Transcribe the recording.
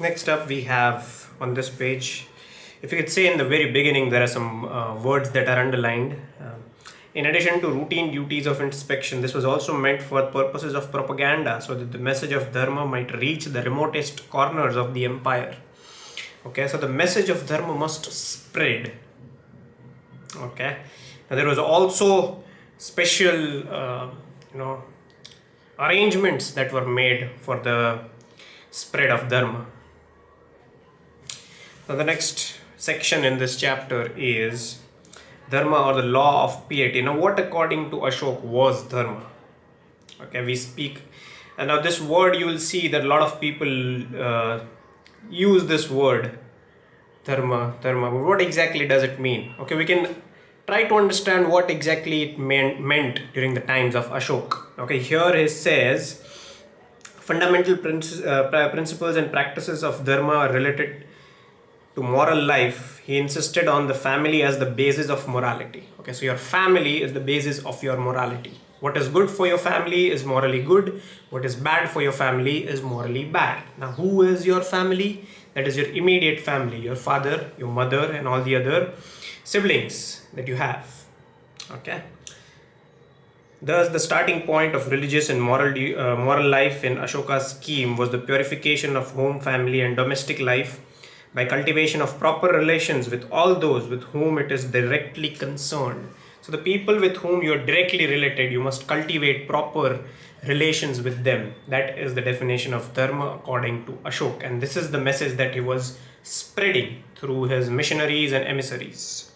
Next up, we have on this page, if you could say in the very beginning, there are some words that are underlined. In addition to routine duties of inspection, this was also meant for purposes of propaganda so that the message of Dharma might reach the remotest corners of the empire. Okay, so the message of Dharma must spread. Okay, now there was also special, arrangements that were made for the spread of Dharma. Now, the next section in this chapter is Dharma or the law of piety. Now, what according to Ashok was Dharma? Okay, we speak, and now this word you will see that a lot of people use this word Dharma. But what exactly does it mean? Okay, we can try to understand what exactly it meant during the times of Ashok. Okay, here it says fundamental principles and practices of Dharma are related to moral life. He insisted on the family as the basis of morality. Okay, so your family is the basis of your morality. What is good for your family is morally good. What is bad for your family is morally bad. Now, who is your family? That is your immediate family, your father, your mother, and all the other siblings that you have. Okay. Thus, the starting point of religious and moral life in Ashoka's scheme was the purification of home, family, and domestic life by cultivation of proper relations with all those with whom it is directly concerned. So the people with whom you are directly related, you must cultivate proper relations with them. That is the definition of Dharma according to Ashok. And this is the message that he was spreading through his missionaries and emissaries.